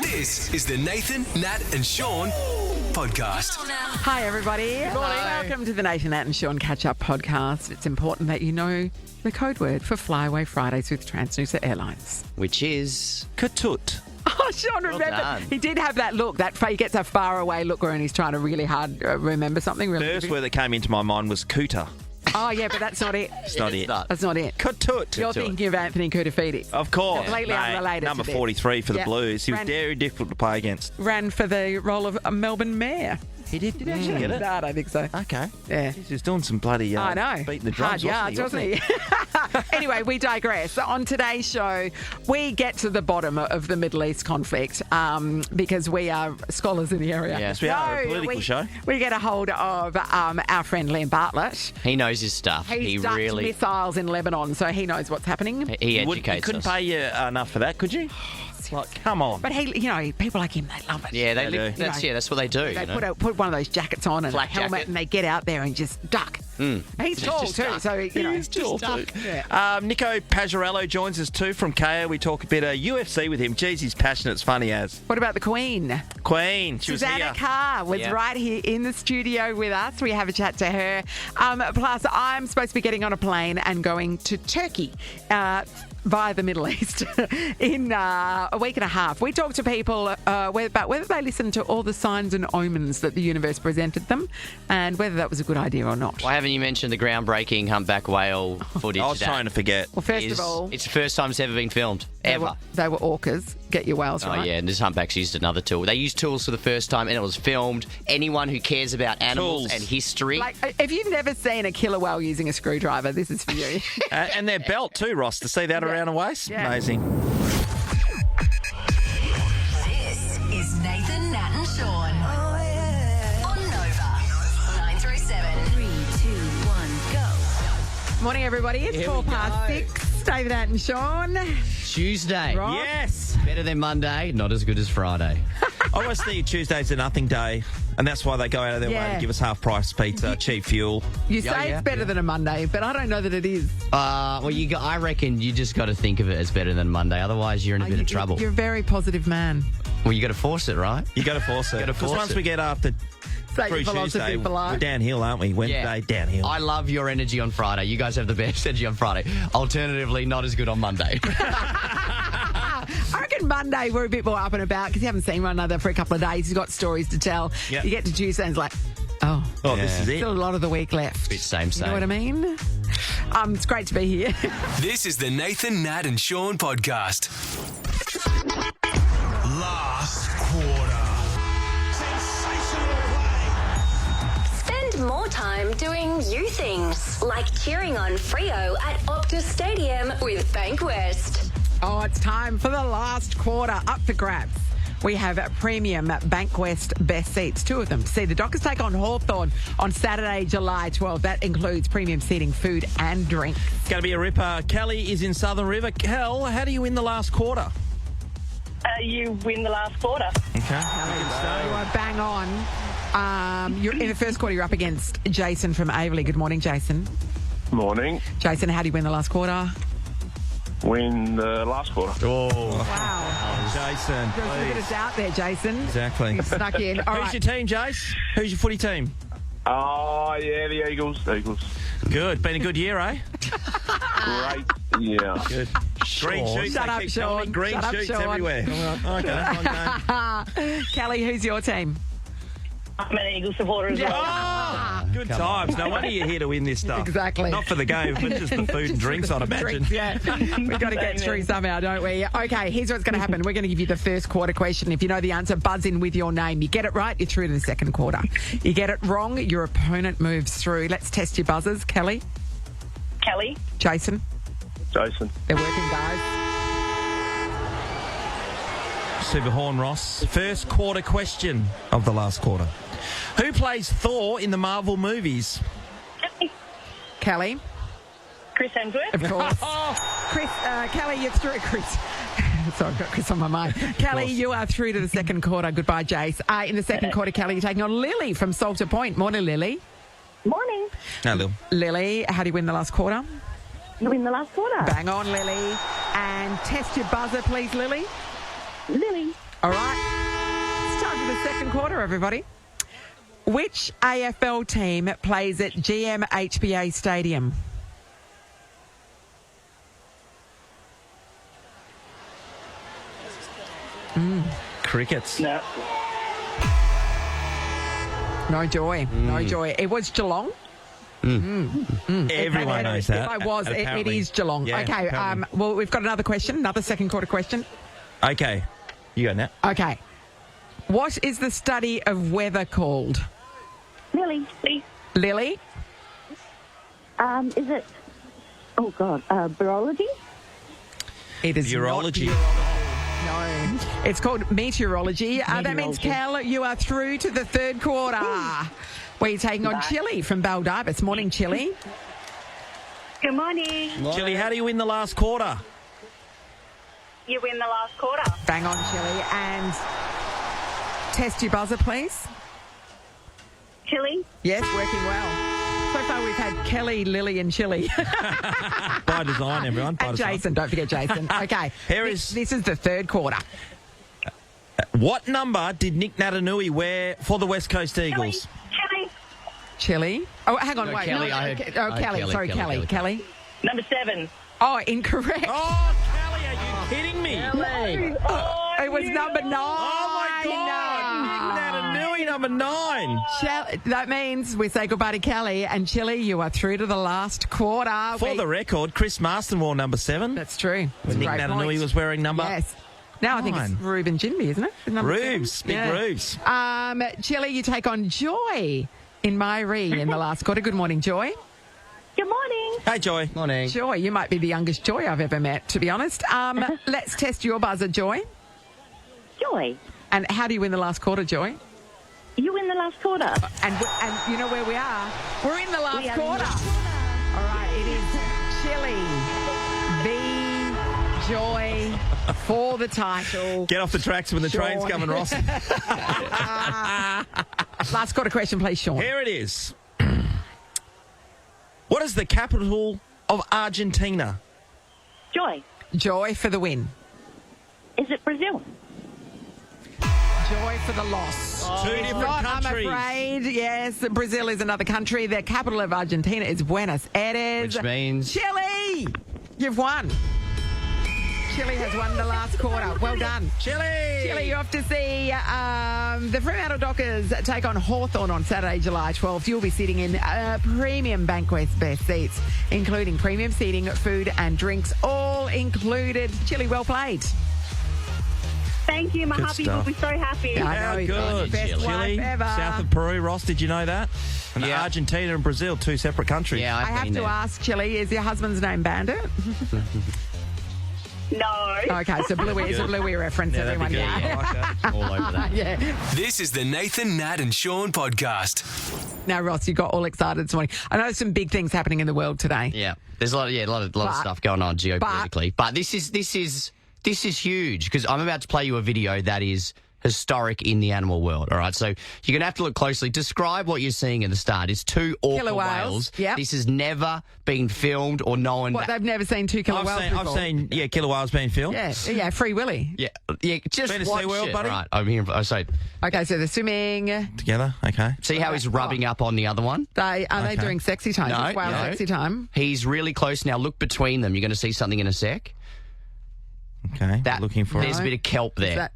This is the Nathan, Nat and Sean podcast. Hi, everybody. Good morning. Welcome to the Nathan, Nat and Sean Catch-Up podcast. It's important that you know the code word for Flyaway Fridays with Transnusa Airlines. Which is... Katut. Oh, Sean, remember. done. He did have that look. He gets a faraway look when he's trying to really hard remember something. Really First word that came into my mind was cooter. Oh, yeah, but that's not it. It's not it. That's not it. Katut. You're thinking of Anthony Koutafidis. Of course. Completely Mate, unrelated Number to this. 43 for the Yep. Blues. He was Ran- very difficult to play against. Ran for the role of a Melbourne mayor. He did actually get it. No, I don't think so. Okay. Yeah. He's just doing some bloody I know. beating the Hard drums, yards, wasn't he? Anyway, we digress. On today's show, we get to the bottom of the Middle East conflict because we are scholars in the area. Yes, we are. A political show. We get a hold of our friend Liam Bartlett. He knows his stuff. He's ducked missiles in Lebanon, so he knows what's happening. He He educates couldn't us. pay you enough for that, could you? Like, come on. But people like him, they love it. Yeah, They live, do. that's what they do. They you know? put one of those jackets on and Flak a helmet, jacket. and they get out there and just duck. He's tall Just too, duck. so He's tall too. Yeah. Nico Pajarello joins us too from KO. We talk a bit of UFC with him. Jeez, he's passionate. It's funny as. What about the Queen? Queen. She was Susanna here. Carr was Yeah. right here in the studio with us. We have a chat to her. Plus, I'm supposed to be getting on a plane and going to Turkey via the Middle East in a week and a half. We talked to people about whether they listened to all the signs and omens that the universe presented them and whether that was a good idea or not. Why haven't you mentioned the groundbreaking humpback whale footage? I was trying to forget. Well, first of all, It's the first time it's ever been filmed. Ever. they were orcas. Get your whales Oh, right. yeah, and this humpback's used another tool. They used tools for the first time and it was filmed. Anyone who cares about animals Tools. and history... Like, if you've never seen a killer whale using a screwdriver, this is for you. And their belt too, Ross, to see that around a waist. Yeah. Amazing. This is Nathan, Nat and Sean. On Nova. 937. 3, 2, 1, go. Morning, everybody. It's Here 6:04. David, Nat and Sean. Tuesday. Right. Yes. Better than Monday, not as good as Friday. I always think Tuesday's a nothing day, and that's why they go out of their way Yeah. to give us half-price pizza, cheap fuel. You Yeah, say yeah, it's better than a Monday, but I don't know that it is. Well, I reckon you just got to think of it as better than Monday. Otherwise, you're in a bit of trouble. You're a very positive man. Well, you got to force it, right? You got to force it. Gotta Because force once it. we get after Take through your philosophy Tuesday, for life. we're downhill, aren't we? Wednesday, downhill. I love your energy on Friday. You guys have the best energy on Friday. Alternatively, not as good on Monday. I reckon Monday we're a bit more up and about because you haven't seen one another for a couple of days. You've got stories to tell. Yep. You get to Tuesday and it's like, oh, Oh, this is it. still a lot of the week left. Bit same. You know what I mean? It's great to be here. This is the Nathan, Nat and Sean podcast. Last quarter. Sensational play. Spend more time doing you things, like cheering on Freo at Optus Stadium with Bankwest. Oh, it's time for the last quarter. Up for grabs. We have premium Bankwest best seats, two of them. See the Dockers take on Hawthorn on Saturday, July 12th. That includes premium seating, food and drink. It's going to be a ripper. Kelly is in Southern River. Kel, how do you win the last quarter? You win the last quarter. Okay. You are bang on. You're in the first quarter. You're up against Jason from Averley. Good morning, Jason. Morning. Jason, how do you win the last quarter? Win the last quarter. Wow. Jason, There's a bit of please. doubt there, Jason. Exactly. Snuck in. All Who's right. your team, Jace? Who's your footy team? Oh, yeah, the Eagles. Good. Been a good year, eh? Great. Yeah. Good. Green shoots. Shut they up, keep telling me. Sean. Green Shut up, shoots Sean. everywhere. Okay. Kelly, who's your team? I'm an Eagle supporter as well. Oh, good times. No wonder you're here to win this stuff. Exactly. Not for the game, but just the food and drinks, I'd imagine. Drinks, yeah. We've got to get through somehow, don't we? Okay, here's what's going to happen. We're going to give you the first quarter question. If you know the answer, buzz in with your name. You get it right, you're through to the second quarter. You get it wrong, your opponent moves through. Let's test your buzzers. Kelly, Kelly. Jason, Jason. they're working, guys. Super Horn Ross. First quarter question of the last quarter. Who plays Thor in the Marvel movies? Kelly, Chris Hemsworth. of course. Kelly, you're through. Chris. Sorry, I've got Chris on my mind. Kelly, you are through to the second quarter. Goodbye, Jace. In the second quarter, Kelly, you're taking on Lily from Salter Point. Morning, Lily. Morning. No, Lil. Lily, how do you win the last quarter? You win the last quarter. Bang on, Lily. And test your buzzer, please, Lily. Lily. All right. It's time for the second quarter, everybody. Which AFL team plays at GMHBA Stadium? Crickets. No. No joy. No joy. It was Geelong. Everyone knows that. If I was, it Apparently. is Geelong. Yeah, okay. apparently. Well, we've got another question, another second quarter question. Okay. You go now. Okay. What is the study of weather called? Lily, please. Lily? Is it... Oh, God. Virology? It is Urology. No. It's called meteorology. That means, Meteorology. Cal, you are through to the third quarter, where you're taking on Chili from Baldivis. Morning, Chili. Good morning. Chili, how do you win the last quarter? You win the last quarter. Bang on, Chili. And test your buzzer, please. Chili? Yes, working well. So far, we've had Kelly, Lily, and Chili. By design, everyone. By And design. Jason, don't forget Jason. Okay. Here this, is- this is the third quarter. What number did Nick Natanui wear for the West Coast Eagles? Chili? Chili. Oh, hang on, No, wait. Kelly, no, I heard- Kelly. I heard Kelly, Sorry, Kelly, Kelly. Kelly. Kelly. Number 7. Oh, incorrect. Oh, Kelly, are you kidding me? It was number 9. Oh, my God. Nick Natanui, number 9. That means we say goodbye to Kelly and Chili. You are through to the last quarter. For the record, Chris Marston wore number 7. That's true. That's a Nick great Natanui point. was wearing number... Yes. Now I think it's 9. Reuben Ginby, isn't it? Number Rubes, 7? big Yeah. Rubes. Chili, you take on Joy in Myrie in the last quarter. Good morning, Joy. Good morning. Hey, Joy. Morning. Joy, you might be the youngest Joy I've ever met, to be honest. Let's test your buzzer, Joy. Joy. And how do you win the last quarter, Joy? You win the last quarter. And you know where we are? We're in the last We are quarter. All right, it is Chili v Joy for the title. Get off the tracks when the train's Sean. coming, Ross. Last quarter question, please, Sean. Here it is. What is the capital of Argentina? Joy. Joy for the win. Is it Brazil? Joy for the loss. Two different Not, countries. I'm afraid. Yes, Brazil is another country. The capital of Argentina is Buenos Aires. Which means... Chile, you've won. Chile has won the last quarter. Well done. Chile! Chile, you're off to see the Fremantle Dockers take on Hawthorn on Saturday, July 12th. You'll be sitting in premium banquet best seats, including premium seating, food and drinks, all included. Chile, well played. Thank you. My Good hubby stuff. will be so happy. Yeah. How I know, good. best Chile, wife ever. south of Peru. Ross, did you know that? And Yeah. Argentina and Brazil, two separate countries. Yeah, I I've have been to there. ask, Chile, is your husband's name Bandit? No. Okay, so Bluey is a Bluey reference, Yeah, that'd be everyone. good. Yeah. I like that. All over that. Yeah. This is the Nathan, Nat, and Sean podcast. Now, Ross, you got all excited this morning. I know there's some big things happening in the world today. Yeah, there's a lot of stuff going on geopolitically. But this is huge because I'm about to play you a video that is historic in the animal world. All right, so you're going to have to look closely. Describe what you're seeing at the start. It's 2 orca Killer whales. whales. Yep. This has never been filmed or known. What, they've never seen 2 killer whales I've before. seen, killer whales being filmed. Yeah, Free Willy. Yeah, just Been to watch SeaWorld, it. buddy? Right, I'm here. So Okay, so they're swimming. Together, okay. see how he's rubbing up on the other one? Are they doing sexy time? No, It's whale no. sexy time. He's really close now. Look between them. You're going to see something in a sec. Okay, looking for There's it. a bit of kelp there. Is that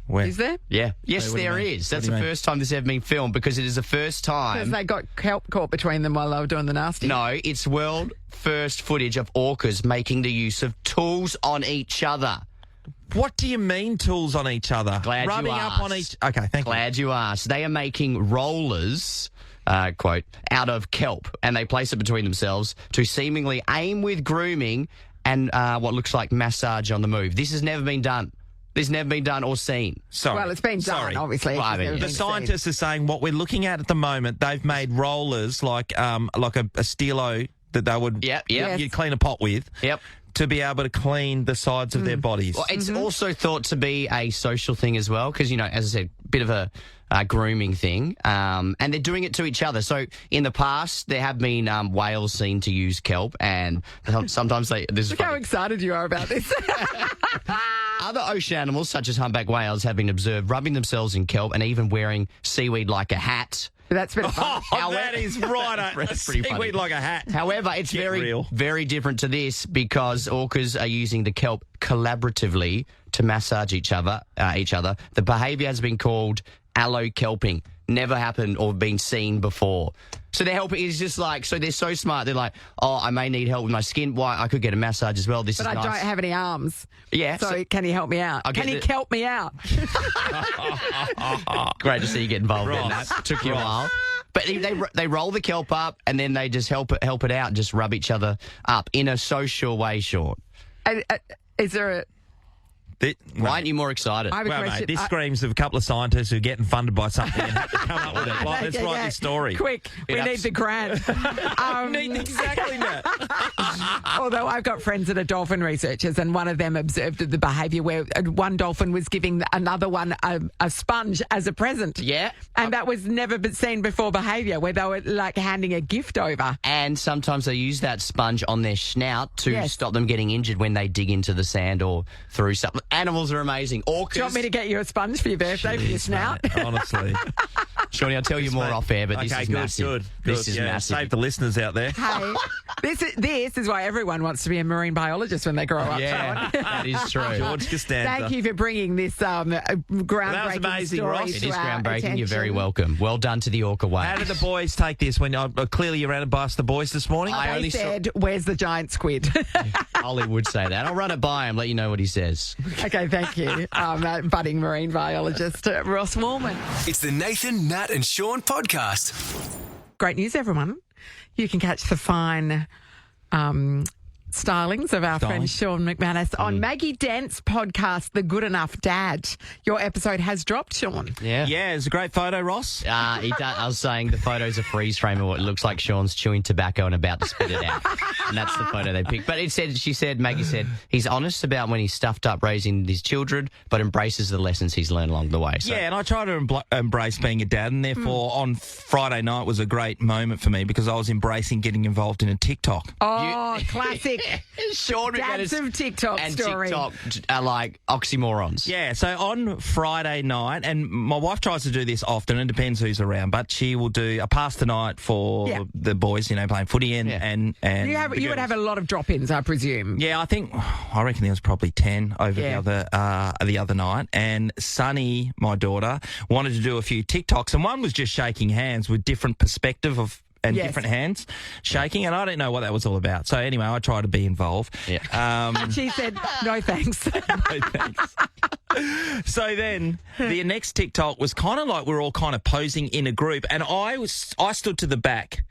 Where? is there? Yeah. Yes, what do you there mean? is. What That's do the you mean? first time this has ever been filmed because it is the first Because time. they got kelp caught between them while they were doing the nasty. No, it's world first footage of orcas making the use of tools on each other. What do you mean tools on each other? Glad you Rubbing up on asked. each... Okay, thank you. Glad you asked. They are making rollers, quote, out of kelp, and they place it between themselves to seemingly aim with grooming and what looks like massage on the move. This has never been done. This has never been done or seen. Sorry. Well, it's been done, Sorry. obviously. Well, I mean, It's The been scientists are saying what we're looking at the moment, they've made rollers like a stilo that they would Yep. you'd clean a pot with Yep. to be able to clean the sides of their bodies. Well, it's also thought to be a social thing as well because, you know, as I said, bit of a grooming thing. And they're doing it to each other. So in the past, there have been whales seen to use kelp and sometimes they... Look how excited you are about this. Other ocean animals, such as humpback whales, have been observed rubbing themselves in kelp and even wearing seaweed like a hat. That's been fun. Oh, that is right. That's pretty funny. Seaweed like a hat. However, it's Get very, real. very different to this because orcas are using the kelp collaboratively to massage each other. The behaviour has been called allokelping. Never happened or been seen before. So they're helping. It's just like, so they're so smart. They're like, oh, I may need help with my skin. Why? I could get a massage as well. This But is I nice. don't have any arms. Yeah, So, so- can you help me out? I'll Can get you the- help me out? Great to see you get involved in Ross. that. Took you a while. But they roll the kelp up and then they just help it out and just rub each other up in a social way, Sean. Is there a... Why aren't you more excited? I have a Well, question. mate, this screams of a couple of scientists who are getting funded by something and have to come up with it. Like, let's Okay, write yeah. this story. Quick, we need the grant. Need exactly that. Although I've got friends that are dolphin researchers, and one of them observed the behaviour where one dolphin was giving another one a sponge as a present. Yeah. And that was never seen before behaviour, where they were like handing a gift over. And sometimes they use that sponge on their snout to Yes. stop them getting injured when they dig into the sand or through something. Animals are amazing. Orcas. Do you want me to get you a sponge for your birthday for your snout? Mate, honestly. Shawnee, I'll tell you more off air, but this Okay, is good, massive. good. This is Yeah, massive. Save the listeners out there. Hey, this is why everyone wants to be a marine biologist when they grow up. Yeah, that is true. George Costanza. Thank you for bringing this groundbreaking amazing, story Ross. It to is our groundbreaking. You're very attention. welcome. Well done to the Orca way. How did the boys take this when clearly you ran and bust the boys this morning? I They only said, "Where's the giant squid?" Ollie would say that. I'll run it by him, let you know what he says. Okay, thank you, budding marine biologist Ross Warman. It's the Nathan, Nat, and Sean podcast. Great news, everyone! You can catch the fine stylings of our friend Sean McManus on Maggie Dent's podcast, The Good Enough Dad. Your episode has dropped, Sean. Yeah. Yeah, it's a great photo, Ross. I was saying the photo's a freeze frame of what it looks like Sean's chewing tobacco and about to spit it out. And that's the photo they picked. But Maggie said, he's honest about when he's stuffed up raising his children, but embraces the lessons he's learned along the way. So. Yeah, and I try to embrace being a dad, and therefore on Friday night was a great moment for me because I was embracing getting involved in a TikTok. Oh, classic. Sean Dads McManus of TikTok and story. TikTok are like oxymorons. Yeah, so on Friday night, and my wife tries to do this often, and it depends who's around, but she will do a pasta night for the boys, playing footy and the You would girls. have a lot of drop-ins, I presume. Yeah, I reckon there was probably 10 over the other night. And Sunny, my daughter, wanted to do a few TikToks, and one was just shaking hands with different perspective and different hands shaking, and I didn't know what that was all about. So anyway, I tried to be involved. Yeah. She said, "No thanks." No thanks. So then the next TikTok was kind of like we're all kind of posing in a group, and I stood to the back.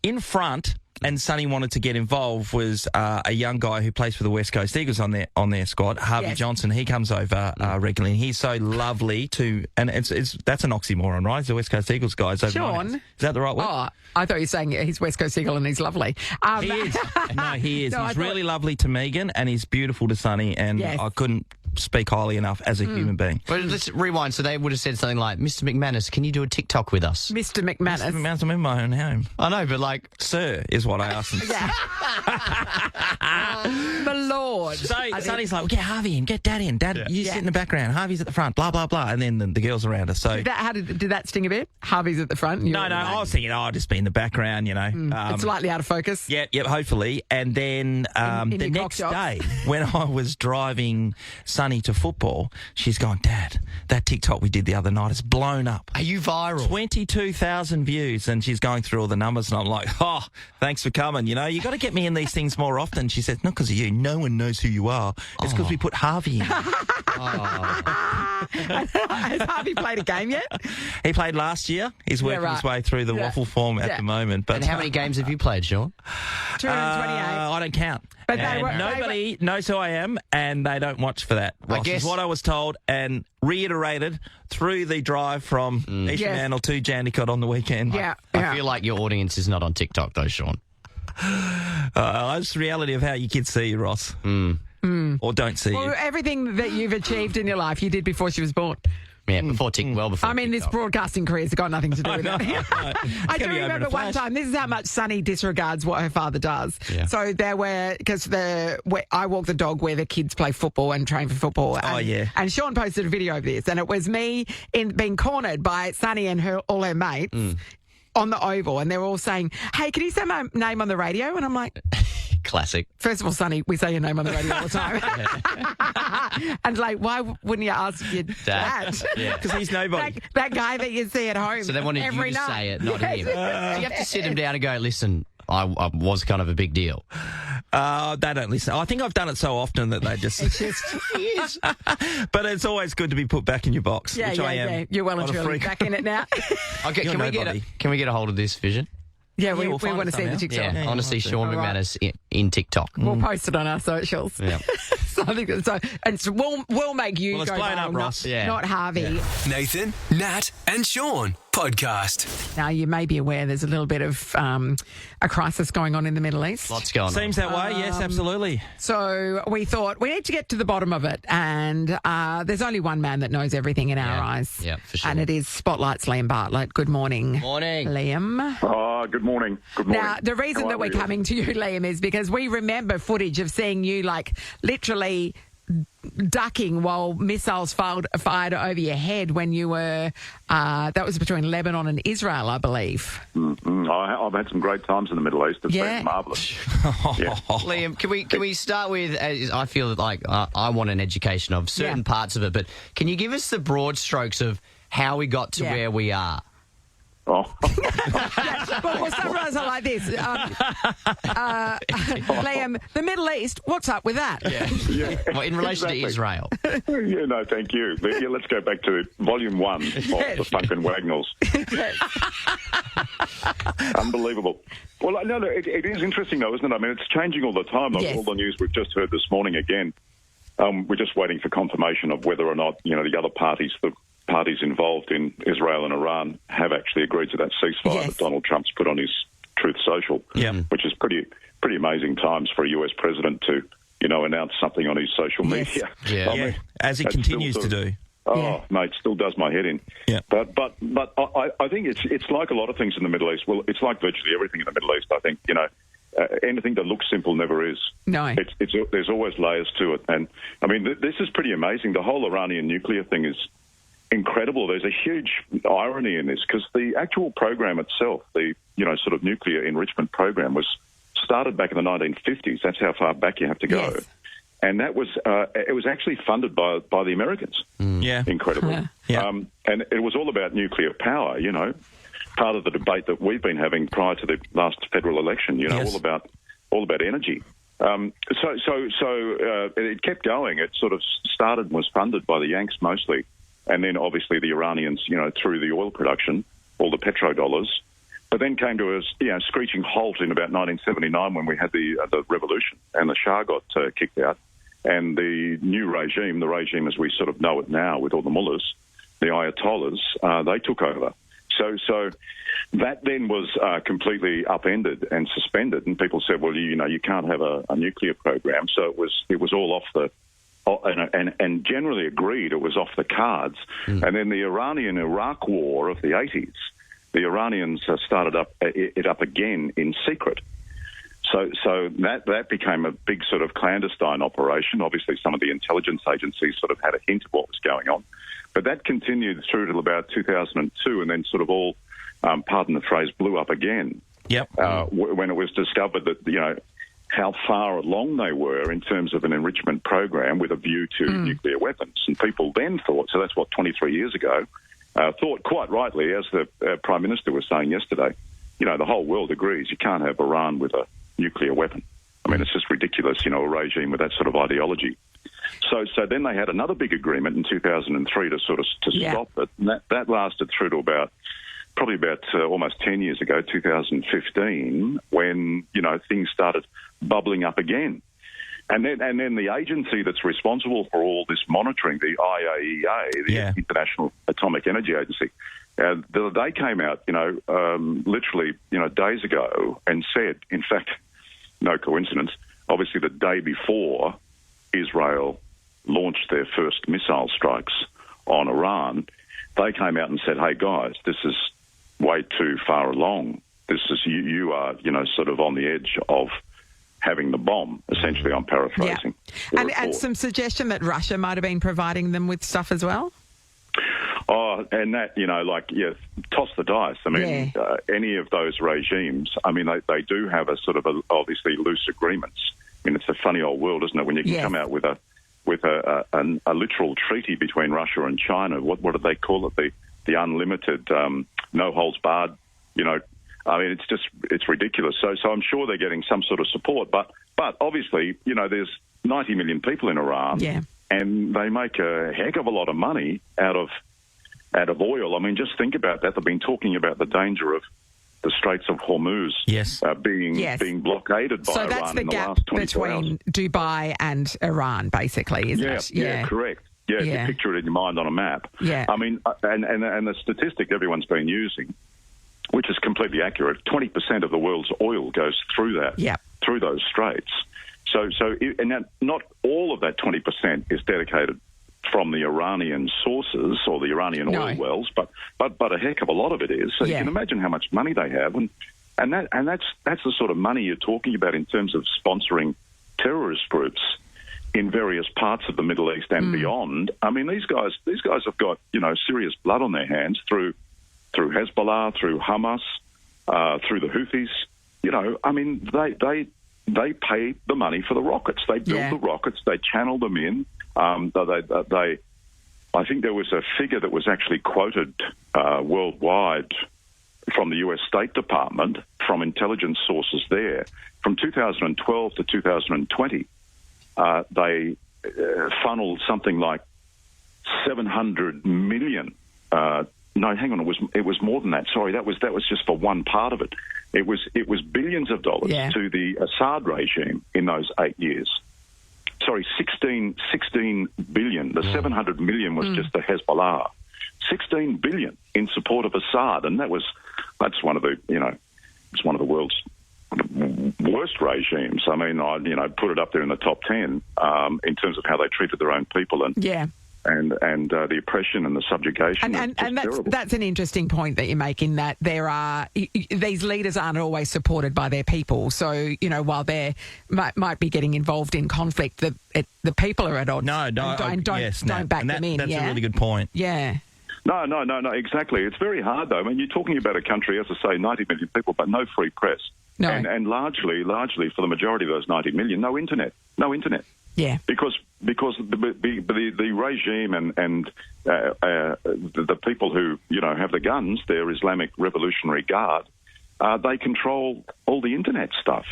In front, and Sonny wanted to get involved, was a young guy who plays for the West Coast Eagles on their squad, Harvey Johnson. He comes over regularly, and he's so lovely and that's an oxymoron, right? The West Coast Eagles guys over my house. Sean. Is that the right word? Oh, I thought you were saying he's West Coast Eagle and he's lovely. He is. No, he is. No, I He's thought- really lovely to Megan, and he's beautiful to Sonny, and Yes. I couldn't speak highly enough as a human being. But let's rewind. So they would have said something like, Mr. McManus, can you do a TikTok with us? Mr. McManus. I'm in my own home. I know, but like... Sir is what I asked him. The Lord. So I think- Sonny's like, well, get Harvey in, get Dad in. Dad, you sit in the background. Harvey's at the front, blah, blah, blah. And then the girls around us. So Did that sting a bit? Harvey's at the front. And you're No, at the back. I was thinking, I'll just be in the background, It's slightly out of focus. Yep, hopefully. And then In the your next cock day, when I was driving Sonny to football, she's gone, Dad, that TikTok we did the other night has blown up. Are you viral? 22,000 views, and she's going through all the numbers, and I'm like, oh, thanks for coming. You got to get me in these things more often. She said, not because of you. No one knows who you are. It's because we put Harvey in. Has Harvey played a game yet? He played last year. He's working his way through the waffle form at the moment. But And how many games have you played, Sean? 228. I don't count. But And nobody knows who I am, and they don't watch for that. Ross, guess- is what I was told and reiterated through the drive from East Yes. Mantle to Jandakot on the weekend. Yeah. I feel like your audience is not on TikTok, though, Sean. It's the reality of how your kids see you, Ross. Or don't see Well, you. everything that you've achieved in your life, you did before she was born. Yeah, before before. I mean, this TikTok. broadcasting career's got nothing to do with it. I do remember one time, this is how much Sunny disregards what her father does. Yeah. So because I walk the dog where the kids play football and train for football. And, and Sean posted a video of this, and it was me being cornered by Sunny and all her mates on the oval, and they're all saying, "Hey, can you say my name on the radio?" And I'm like, classic. first of all, Sonny, we say your name on the radio all the time. And like, why wouldn't you ask your dad? Because he's nobody. That guy that you see at home. So they wanted every you to night. say it, not him. So you have to sit him down and go, listen, I was kind of a big deal. They don't listen. I think I've done it so often that they just... But it's always good to be put back in your box, which I am. Yeah. You're well and What a truly freak. back in it now. Okay, You're can we get a hold of this, Vision? Yeah, we we'll find want it to see the somehow. TikTok. Yeah, I want to see Sean All right. McManus in TikTok. We'll post it on our socials. Yeah. So I think so we'll make you Well, it's go blown viral, up, Ross. not Harvey. Nathan, Nat, and Sean podcast. Now, you may be aware there's a little bit of a crisis going on in the Middle East. Lots going on. Seems that way, yes, absolutely. So we thought we need to get to the bottom of it. And there's only one man that knows everything in our eyes. Yeah, for sure. And it is Spotlight's Liam Bartlett. Good morning. Morning. Liam. Oh, good morning. Good morning. Now, the reason How that are we're you? coming to you, Liam, is because we remember footage of seeing you, like, literally ducking while missiles fired over your head when you were, that was between Lebanon and Israel, I believe. I've had some great times in the Middle East. It's been marvellous. Yeah. Liam, can we start with? I feel like I want an education of certain parts of it, but can you give us the broad strokes of how we got to where we are? Oh. Well, we'll summarise it like this. Liam, the Middle East, what's up with that? Yeah. Well, in relation to Israel. Yeah, no, thank you. Yeah, let's go back to Volume 1 of the Funk and Wagnalls. Unbelievable. Well, no, it is interesting, though, isn't it? I mean, it's changing all the time. Like all the news we've just heard this morning again. We're just waiting for confirmation of whether or not, the other parties, the parties involved in Israel and Iran, have actually agreed to that ceasefire that Donald Trump's put on his Truth Social, which is pretty amazing times for a US president to, announce something on his social media. Yeah, as he continues to do. Oh, mate, still does my head in. Yeah. But I think it's like a lot of things in the Middle East. Well, it's like virtually everything in the Middle East, I think. Anything that looks simple never is. No. There's always layers to it. And, I mean, this is pretty amazing. The whole Iranian nuclear thing is incredible. There's a huge irony in this because the actual program itself, the, sort of nuclear enrichment program, was started back in the 1950s. That's how far back you have to go. Yes. And that was it was actually funded by the Americans. Yeah. Incredibly. And it was all about nuclear power, part of the debate that we've been having prior to the last federal election, all about energy. So it kept going. It sort of started and was funded by the Yanks mostly, and then obviously the Iranians, through the oil production, all the petrodollars. But then came to a screeching halt in about 1979 when we had the revolution and the Shah got kicked out, and the new regime, the regime as we sort of know it now with all the mullahs, the ayatollahs, they took over. So that then was completely upended and suspended, and people said, well, you can't have a nuclear program. So it was all off the and generally agreed it was off the cards. And then the Iranian-Iraq war of the 80s, the Iranians started it up again in secret. So that became a big sort of clandestine operation. Obviously, some of the intelligence agencies sort of had a hint of what was going on. But that continued through till about 2002, and then sort of all, pardon the phrase, blew up again. Yep. When it was discovered that, how far along they were in terms of an enrichment program with a view to nuclear weapons. And people then thought, so that's 23 years ago, thought quite rightly, as the Prime Minister was saying yesterday, the whole world agrees you can't have Iran with a nuclear weapon. I mean, it's just ridiculous, a regime with that sort of ideology. So then they had another big agreement in 2003 to stop it. And that lasted through to probably about almost 10 years ago, 2015, when, things started bubbling up again. And then the agency that's responsible for all this monitoring, the IAEA, the International Atomic Energy Agency, they came out, literally, days ago and said, in fact, no coincidence, obviously the day before Israel launched their first missile strikes on Iran, they came out and said, "Hey guys, this is way too far along. This is you are sort of on the edge of having the bomb." Essentially, I'm paraphrasing. Yeah. And some suggestion that Russia might have been providing them with stuff as well. Oh, and that, toss the dice. I mean, any of those regimes, I mean, they do have a sort of obviously loose agreements. I mean, it's a funny old world, isn't it, when you can come out with a literal treaty between Russia and China. What do they call it? The unlimited, no holds barred, I mean, it's ridiculous. So I'm sure they're getting some sort of support. But obviously, there's 90 million people in Iran. Yeah. And they make a heck of a lot of money out of oil. I mean, just think about that. They've been talking about the danger of the Straits of Hormuz being blockaded by Iran. So that's the in the gap last 24 between hours. Dubai and Iran, basically, isn't it? Yeah, correct. Yeah, if you picture it in your mind on a map. Yeah. I mean, and the statistic everyone's been using, which is completely accurate, 20% of the world's oil goes through through those straits. So not all of that 20% is dedicated from the Iranian sources or the Iranian oil wells, but a heck of a lot of it is. So you can imagine how much money they have, and that's the sort of money you're talking about in terms of sponsoring terrorist groups in various parts of the Middle East and beyond. I mean, these guys have got serious blood on their hands through Hezbollah, through Hamas, through the Houthis. I mean, they pay the money for the rockets. They build the rockets. They channel them in. I think there was a figure that was actually quoted worldwide from the U.S. State Department, from intelligence sources there. From 2012 to 2020, they funneled something like 700 million. No, hang on. It was more than that. Sorry, that was just for one part of it. It was billions of dollars to the Assad regime in those 8 years. Sorry, 16 billion. The 700 million was just the Hezbollah. 16 billion in support of Assad, and that's one of the it's one of the world's worst regimes. I mean, I put it up there in the top 10 in terms of how they treated their own people and the oppression and the subjugation. And that's an interesting point that you're making, that these leaders aren't always supported by their people. So, while they might be getting involved in conflict, the people are at odds. Don't back them in. That's a really good point. Yeah. No, exactly. It's very hard, though. I mean, you're talking about a country, as I say, 90 million people, but no free press. No. And largely for the majority of those 90 million, no internet. Yeah. Because the regime and the people who have the guns, their Islamic Revolutionary Guard, they control all the internet stuff.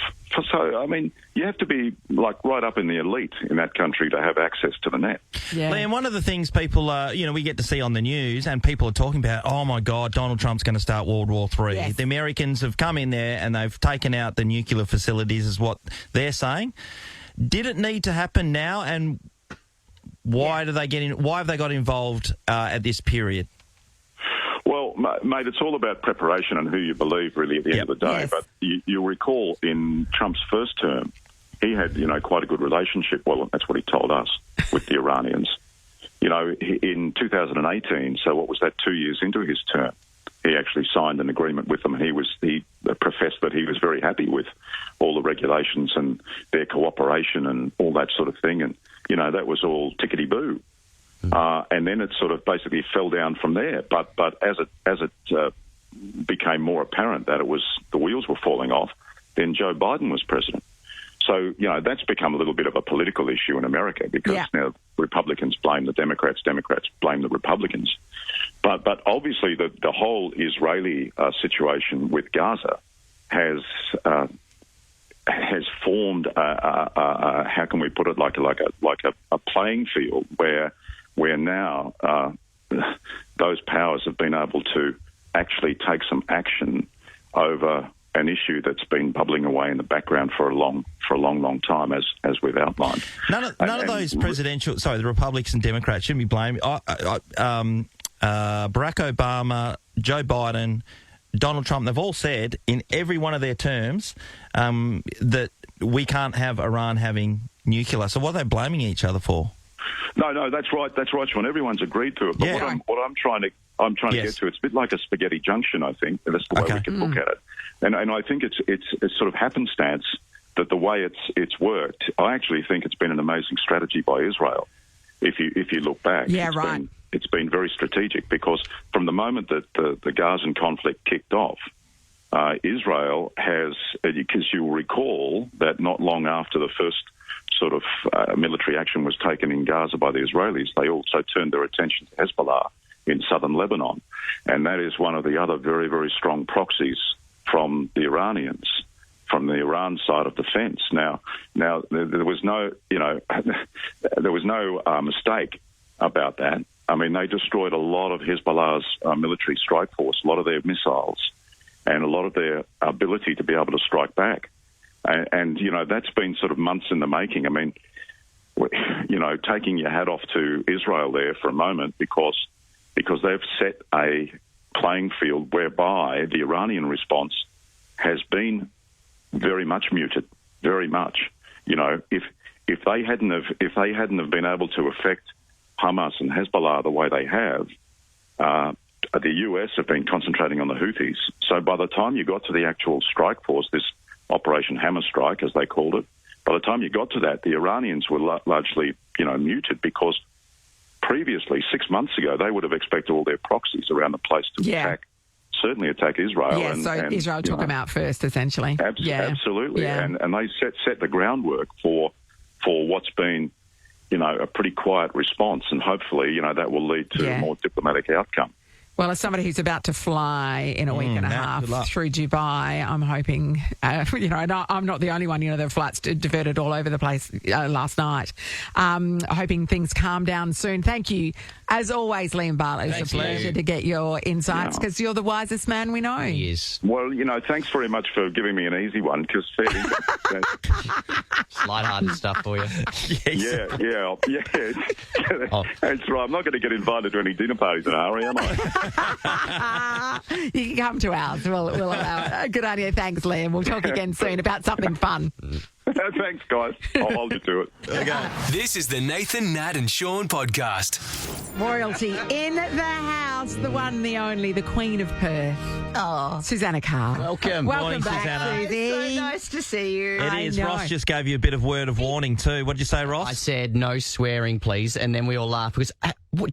So I mean, you have to be right up in the elite in that country to have access to the net. Yeah. Liam, one of the things people we get to see on the news, and people are talking about, oh my God, Donald Trump's going to start World War III. Yes. The Americans have come in there and they've taken out the nuclear facilities, is what they're saying. Did it need to happen now, and why do they get in? Why have they got involved at this period? Well, mate, it's all about preparation and who you believe, really, at the end of the day. Yes. But you'll recall in Trump's first term, he had, quite a good relationship. Well, that's what he told us, with the Iranians. In 2018, so what was that? 2 years into his term, he actually signed an agreement with them, and he professed that he was very happy with all the regulations and their cooperation and all that sort of thing. And, that was all tickety-boo. And then it sort of basically fell down from there. But as it became more apparent that the wheels were falling off, then Joe Biden was president. So, that's become a little bit of a political issue in America, because now Republicans blame the Democrats blame the Republicans. But obviously the whole Israeli situation with Gaza has formed how can we put it, like a playing field where now those powers have been able to actually take some action over an issue that's been bubbling away in the background for a long time, as we've outlined. None of those the Republicans and Democrats shouldn't be blamed. Barack Obama, Joe Biden, Donald Trump, they've all said in every one of their terms that we can't have Iran having nuclear. So what are they blaming each other for? No, that's right. That's right, Sean. Everyone's agreed to it. But Yeah. what I'm trying to Yes. get to, it's a bit like a spaghetti junction, I think. That's the way Okay. we can look at it. And I think it's sort of happenstance that the way it's worked. I actually think it's been an amazing strategy by Israel. If you look back, Yeah, right. It's been very strategic because from the moment that the Gazan conflict kicked off, Israel has, because you'll recall that not long after the first sort of military action was taken in Gaza by the Israelis, they also turned their attention to Hezbollah in southern Lebanon. And that is one of the other very, very strong proxies from the Iranians, from the Iran side of the fence. Now there was no, there was no mistake about that. I mean, they destroyed a lot of Hezbollah's military strike force, a lot of their missiles, and a lot of their ability to be able to strike back. And that's been sort of months in the making. I mean, taking your hat off to Israel there for a moment because they've set a playing field whereby the Iranian response has been very much muted, very much. If they hadn't have been able to affect Hamas and Hezbollah the way they have, the US have been concentrating on the Houthis. So by the time you got to the actual strike force, this Operation Hammer Strike, as they called it, by the time you got to that, the Iranians were largely, muted because previously, 6 months ago, they would have expected all their proxies around the place to certainly attack Israel. Yeah, so Israel took them out first, essentially. Absolutely. Yeah. And they set the groundwork for what's been, a pretty quiet response, and hopefully, that will lead to a more diplomatic outcome. Well, as somebody who's about to fly in a week and a half good luck. through Dubai, I'm hoping, and I'm not the only one, the flight's diverted all over the place last night. Hoping things calm down soon. Thank you, as always, Liam Barlow. It's a pleasure to get your insights because you're the wisest man we know. He is. Well, thanks very much for giving me an easy one because Light-hearted stuff for you. Yeah. That's right. I'm not going to get invited to any dinner parties in a hurry, am I? You can come to ours. We'll allow it. Good on you. Thanks, Liam. We'll talk again soon about something fun. Thanks, guys. I'll hold you to it. Okay. This is the Nathan, Nat and Sean podcast. Royalty in the house, the one, the only, the Queen of Perth. Oh, Susanna Carr. Welcome. Morning, back, Susanna. Susie. So nice to see you. It is. know. Ross just gave you a bit of word of warning too. What did you say, Ross? I said no swearing, please, and then we all laughed because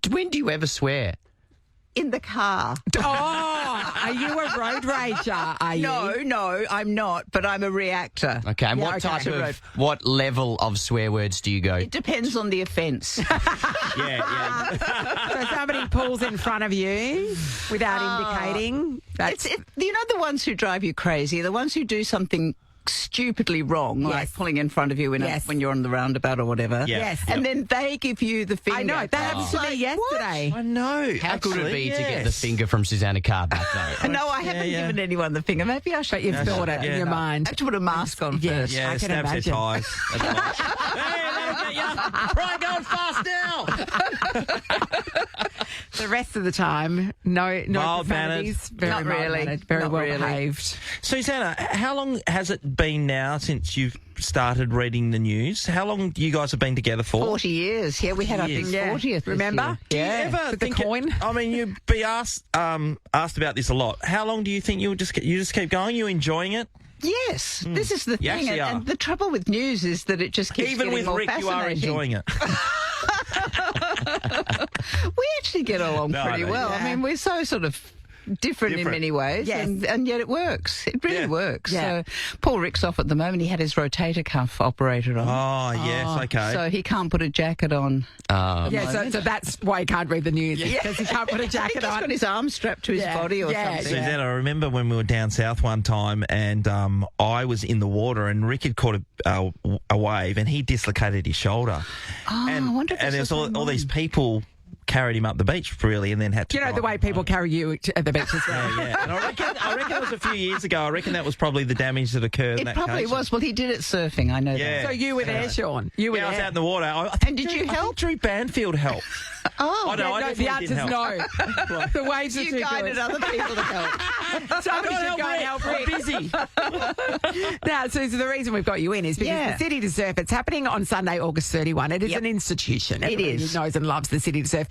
when do you ever swear? In the car. Oh, are you a road rager? Are you? No, I'm not, but I'm a reactor. Okay, and what level of swear words do you go? It depends on the offence. Yeah. So somebody pulls in front of you without indicating. That's The ones who drive you crazy, the ones who do something stupidly wrong, like pulling in front of you when you're on the roundabout or whatever. Yeah. Yes. And then they give you the finger. I know. That happened to me yesterday. I know. How good would it be to get the yes. finger from Susanna Carr back though? No, I haven't given anyone the finger. Maybe I should. But you've thought it in your mind. I have to put a mask on first. Yeah, I can stabs their imagine. ties. Hey, that'll get you. Try going fast now. The rest of the time, no Mild profanities. Very Not really. mild-mannered, very Not well really. behaved. Susanna, how long has it been now since you've started reading the news? How long you guys have been together for? 40 years. Yeah, we had our big 40th. this Remember? year. Do you Yeah. ever With the think coin? I mean, you'd be asked about this a lot. How long do you think you just keep going? You enjoying it? Yes, this is the You thing. actually are. And the trouble with news is that it just keeps Even getting with more Rick, you are fascinating. enjoying it. We actually get along No, I pretty know. well. Yeah. I mean, we're so sort of different in many ways, Yes. and yet it works. It really Yeah. works. Yeah. So Paul Rick's off at the moment. He had his rotator cuff operated on. Oh, yes, okay. So he can't put a jacket on. Yeah, so that's why he can't read the news because he can't put a He jacket just on. got his arm strapped to his Yeah. body or Yeah, something. yeah. Susanna, I remember when we were down south one time and I was in the water and Rick had caught a wave and he dislocated his shoulder. Oh, and I wonder if and this there's was all these people carried him up the beach, really, and then had to... You know, the way people carry you at the beach as well. Yeah. And I reckon it was a few years ago. I reckon that was probably the damage that occurred in It that probably case. was. Well, he did it surfing, I know Yeah. that. So you were there, Sean. You were Yeah, I was there. out in the water. I think did you I think help? Drew Banfield helped. Oh, I know, I No, the definitely answer's didn't help. no. The waves are you too guided good. other people to help. Somebody I should can't go and help Rick. I'm busy. Now, Susan, the reason we've got you in is because Yeah. the City to Surf, it's happening on Sunday, August 31. It is Yep. an institution. It Everybody is. knows and loves the City to Surf.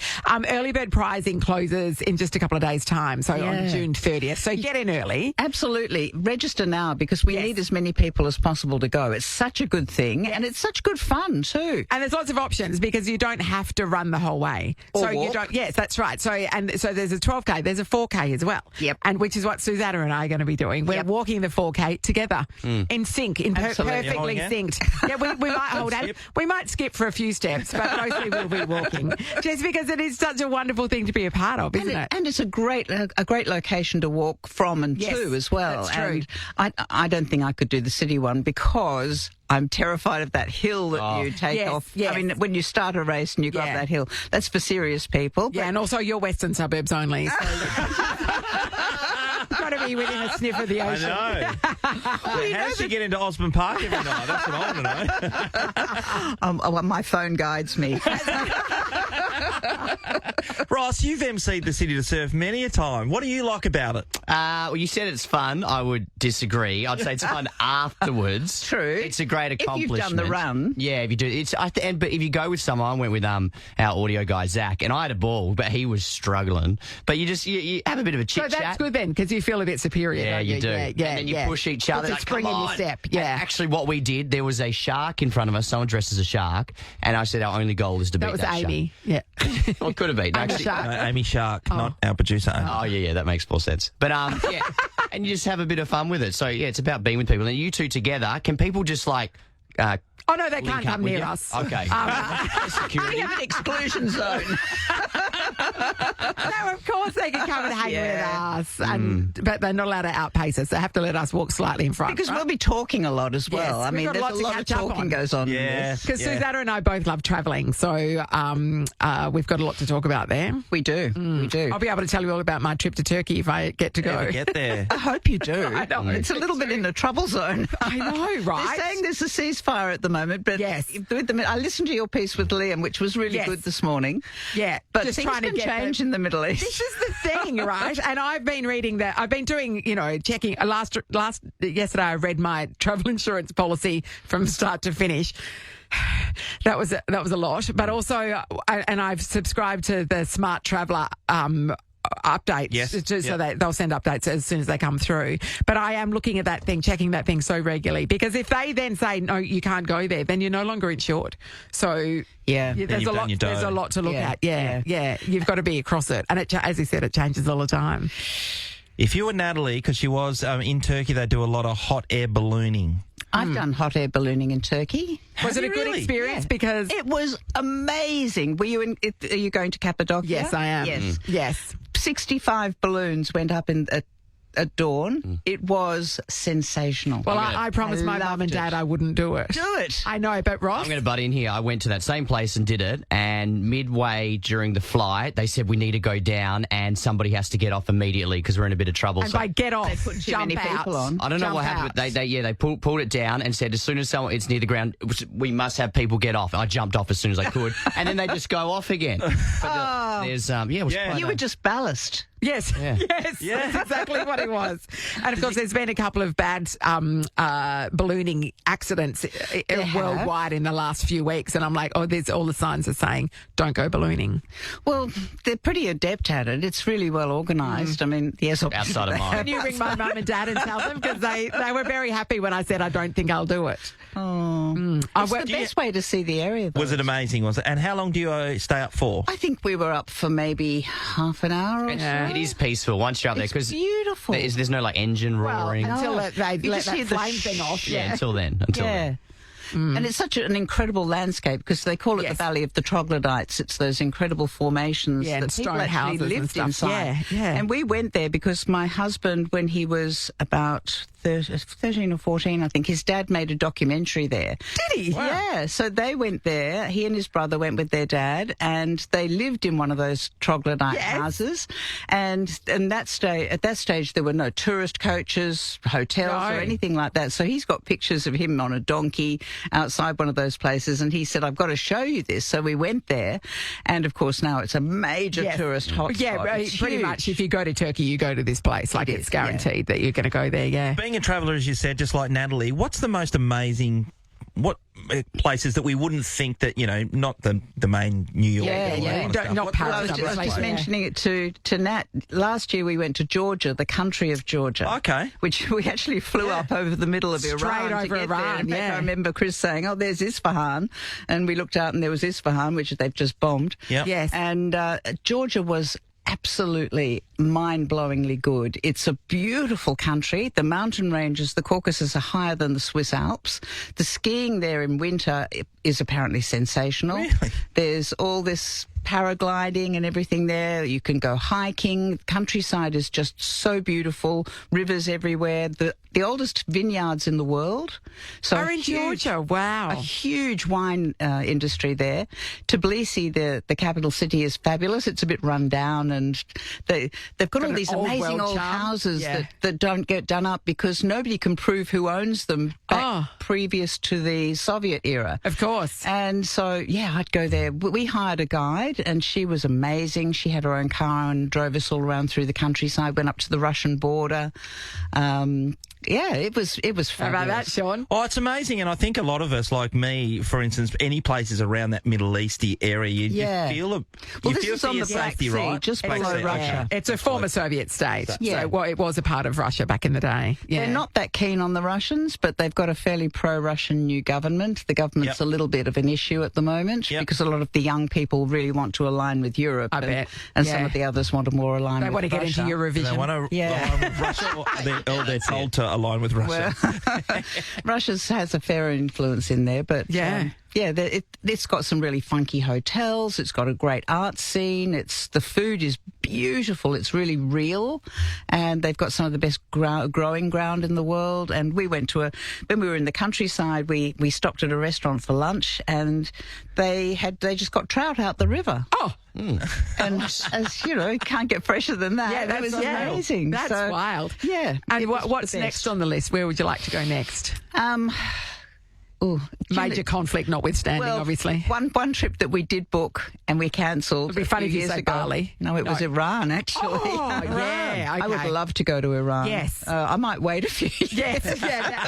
Early bird prizing closes in just a couple of days' time, so on Yeah. June 30th. So get in early. Absolutely. Register now because we need as many people as possible to go. It's such a good thing and it's such good fun too. And there's lots of options because you don't have to run the whole way. Or so you walk. don't. Yes, that's right. So there's a 12K, there's a 4K as well. Yep. And which is what Susanna and I are going to be doing. We're Yep. walking the 4K together in sync, Absolutely. perfectly Holding hands? synced. Yeah, we might hold hands. Skip. We might skip for a few steps, but mostly we'll be walking. Just because it is such a wonderful thing to be a part of, isn't it? And it's a great location to walk from and Yes, to as well. that's true. And I don't think I could do the city one because I'm terrified of that hill that you take Yes, off. yes. I mean, when you start a race and you go up Yeah. that hill, that's for serious people. Yeah, and also your western suburbs only. So got to be within a sniff of the I ocean. know. How does she get into Osborne Park every night? That's what I want to know. My phone guides me. Ross, you've emceed the City to Surf many a time. What do you like about it? Well, you said it's fun. I would disagree. I'd say it's fun afterwards. True. It's a great If you've accomplishment. done the run. Yeah, if you do. But if you go with someone, I went with our audio guy, Zach, and I had a ball, but he was struggling. But you have a bit of a So chit-chat. that's good then, because you feel a bit superior. Yeah, don't you do. Yeah, and then you push each other. Puts a Like, spring come in your on. step. And Yeah. actually, what we did, there was a shark in front of us. Someone dressed as a shark, and I said our only goal is to That beat was that Amy. Yeah. shark. Well, it could have been. Amy Actually, Shark. Amy Shark, not our producer, Amy. Oh, yeah, that makes more sense. But, yeah, and you just have a bit of fun with it. So, yeah, it's about being with people. And you two together, can people just, Oh, no, they link can't up come with near you? us. Okay. We Security. have an exclusion zone. No, of course they can come and hang Yeah. with us, but they're not allowed to outpace us. They have to let us walk slightly in front. Because right? we'll be talking a lot as well. Yes, I we've mean, got there's lots a to lot of catch up talking on. goes on. in Yeah. this. Because Yeah. Susanna and I both love travelling, so we've got a lot to talk about there. We do. We do. I'll be able to tell you all about my trip to Turkey if I get to go. Never get there. I hope you do. I know. It's a little bit in the trouble zone. I know, right? They're saying there's a ceasefire at the moment, but Yes. I listened to your piece with Liam, which was really Yes. good this morning. Yeah, But just things trying to can get change in the Middle East. This is the thing, right? And I've been reading that. I've been doing, checking. Yesterday, I read my travel insurance policy from start to finish. That was a lot, but also, and I've subscribed to the Smart Traveller updates, Yes. so they'll send updates as soon as they come through. But I am looking at that thing, checking that thing so regularly, because if they then say no, you can't go there, then you're no longer insured. So Yeah. there's you've a done lot. your There's dough. a lot to look Yeah. at. Yeah. You've got to be across it, and as you said, it changes all the time. If you were Natalie, because she was in Turkey, they do a lot of hot air ballooning. I've done hot air ballooning in Turkey. Was it a you good really? experience? Yeah. Because It was amazing. Are you going to Cappadocia? yes, I am. Yes. Yes. 65 balloons went up at dawn. It was sensational. Well, I promised my mum loved and dad it. I wouldn't do it. Do it. I know, but Ross. I'm going to butt in here. I went to that same place and did it, and midway during the flight, they said we need to go down and somebody has to get off immediately because we're in a bit of trouble. And So by get off, put too jump many out. people on. I don't know Jump what happened. out. But they pulled it down and said as soon as it's near the ground, we must have people get off. I jumped off as soon as I could, and then they just go off again. But there's it was Yeah. quite You a- were just ballast. Yes, yes, Yeah. that's exactly what it was. And of course, there's been a couple of bad ballooning accidents worldwide in the last few weeks, and I'm like, there's all the signs are saying don't go ballooning. Well, they're pretty adept at it. It's really well organised. I mean, yes, obviously Outside of they mine. Can you ring my mum and dad and tell them, because they were very happy when I said I don't think I'll do it. It's the best way to see the area, though. Was it amazing? Was it? And how long do you stay up for? I think we were up for maybe half an hour or so. It is peaceful once you're up there It's because beautiful. there's no like engine Well, roaring. until they You let just that hear the flame thing off. yeah, until then. Yeah. And it's such an incredible landscape because they call it Yes. the Valley of the Troglodytes. It's those incredible formations Yeah, and that people stone actually houses and lived stuff. inside. Yeah. And we went there because my husband, when he was about 13 or 14, I think. His dad made a documentary there. Did he? Wow. Yeah, so they went there. He and his brother went with their dad, and they lived in one of those troglodyte houses. And at that stage, there were no tourist coaches, hotels, or anything like that. So he's got pictures of him on a donkey outside one of those places, and he said, "I've got to show you this." So we went there, and of course now it's a major tourist hotspot. Yeah, pretty much. If you go to Turkey, you go to this place. Like it's guaranteed that you're going to go there. Yeah. Being a traveller, as you said, just like Natalie, what's the most amazing? What places that we wouldn't think that, not the main New York? Not Paris. I was just mentioning it to Nat. Last year we went to Georgia, the country of Georgia. Okay. Which we actually flew up over the middle of Iran. Straight over Iran, In fact, I remember Chris saying, "Oh, there's Isfahan," and we looked out and there was Isfahan, which they've just bombed. Yep. Yes. And Georgia was absolutely mind-blowingly good. It's a beautiful country. The mountain ranges, the Caucasus, are higher than the Swiss Alps. The skiing there in winter is apparently sensational. Really? There's all this paragliding and everything there. You can go hiking. The countryside is just so beautiful. Rivers everywhere. The oldest vineyards in the world. So in Georgia. Wow. A huge wine industry there. Tbilisi, the capital city, is fabulous. It's a bit run down, and they've got all these amazing old houses that don't get done up because nobody can prove who owns them back previous to the Soviet era. Of course. And so, I'd go there. We hired a guide, and she was amazing. She had her own car and drove us all around through the countryside, went up to the Russian border. It was fabulous. How about that, Sean? Oh, it's amazing. And I think a lot of us, like me, for instance, any places around that Middle Easty area, you feel this is on the Black Sea, right? just below Russia. It's a former Soviet state. Yeah. So it was a part of Russia back in the day. Yeah. They're not that keen on the Russians, but they've got a fairly pro-Russian new government. The government's a little bit of an issue at the moment because a lot of the young people really want to align with Europe. Bet. And some of the others want to more align They want to get into Eurovision. They want to align with Russia, or they're told to align with Russia. Russia has a fair influence in there, but it's got some really funky hotels. It's got a great art scene. The food is beautiful. It's really real, and they've got some of the best growing ground in the world. And we went when we were in the countryside, we stopped at a restaurant for lunch, and they just got trout out the river. Oh. And as you know, you can't get fresher than that. Yeah, that was amazing. That's wild. Yeah. And what's next on the list? Where would you like to go next? Major conflict notwithstanding, obviously. One trip that we did book and we cancelled. It'd be funny if you said Bali. No, it was Iran, actually. Oh, yeah. Okay. I would love to go to Iran. Yes. I might wait a few years. Yes.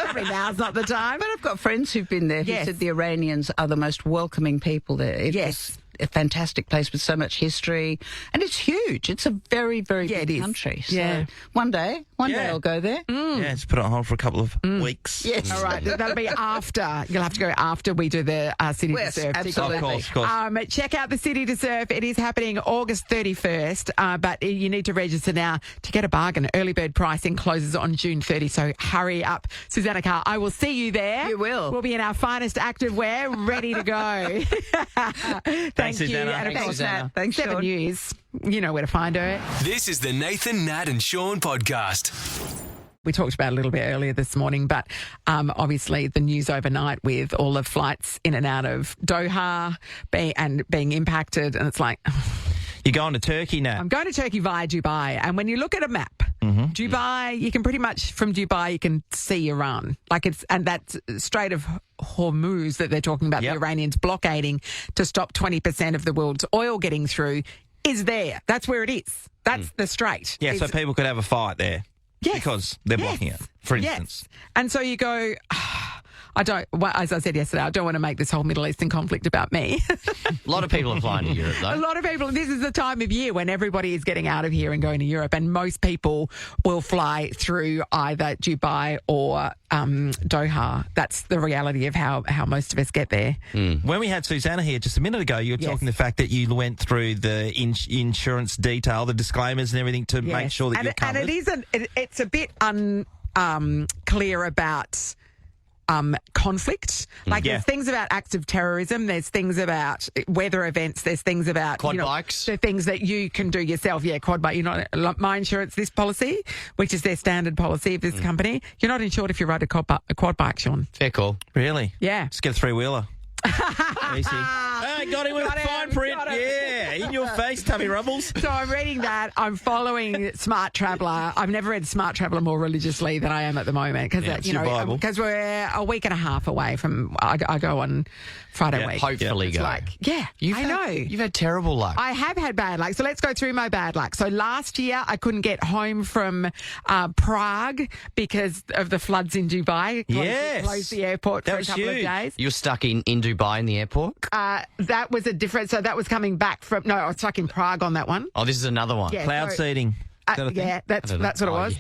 Probably now's not the time. But I've got friends who've been there who said the Iranians are the most welcoming people there. It's a fantastic place with so much history, and it's huge. It's a very, very big country. So one day I'll go there. Yeah, just put it on hold for a couple of weeks. Yes. All right, that'll be after. You'll have to go after we do the City to Surf. Absolutely. Of course. Check out the City to Surf. It is happening August 31st, but you need to register now to get a bargain. Early bird pricing closes on June 30, so hurry up. Susanna Carr, I will see you there. You will. We'll be in our finest active wear, ready to go. Thanks, you. Susanna. And of course, Nat. Thanks, 7 Sean. News. You know where to find her. This is the Nathan, Nat and Sean podcast. We talked about it a little bit earlier this morning, but obviously the news overnight with all the flights in and out of Doha being impacted, and it's like... You're going to Turkey now. I'm going to Turkey via Dubai, and when you look at a map, Dubai, you can pretty much, from Dubai, you can see Iran. And that Strait of Hormuz that they're talking about, the Iranians blockading to stop 20% of the world's oil getting through, is there. That's where it is. That's the strait. Yeah, so people could have a fight there. Yes. Because they're blocking it, for instance. Yes. And so you go, as I said yesterday, I don't want to make this whole Middle Eastern conflict about me. A lot of people are flying to Europe, though. A lot of people. This is the time of year when everybody is getting out of here and going to Europe, and most people will fly through either Dubai or Doha. That's the reality of how most of us get there. When we had Susanna here just a minute ago, you were talking the fact that you went through the insurance detail, the disclaimers and everything to make sure that you're covered. And it's a bit unclear about conflict. Like there's things about acts of terrorism. There's things about weather events. There's things about Quad bikes. The things that you can do yourself. Yeah, quad bike. You're not like my insurance. This policy, which is their standard policy of this company, you're not insured if you ride a quad bike, Sean. Fair call. Really? Yeah. Let's get a three-wheeler. Easy. Hey, got him with fine print. Yeah, in your face, Tubby Rubbles. So I'm reading that. I'm following Smart Traveller. I've never read Smart Traveller more religiously than I am at the moment because we're a week and a half away from. I go on Friday week. Hopefully, go. I know. You've had terrible luck. I have had bad luck. So let's go through my bad luck. So last year I couldn't get home from Prague because of the floods in Dubai. Closed the airport for a couple of days. You were stuck in Dubai in the airport? That was a different. So that was coming back from. No, I was stuck in Prague on that one. Oh, this is another one. Yeah, Cloud seeding. That's what it was.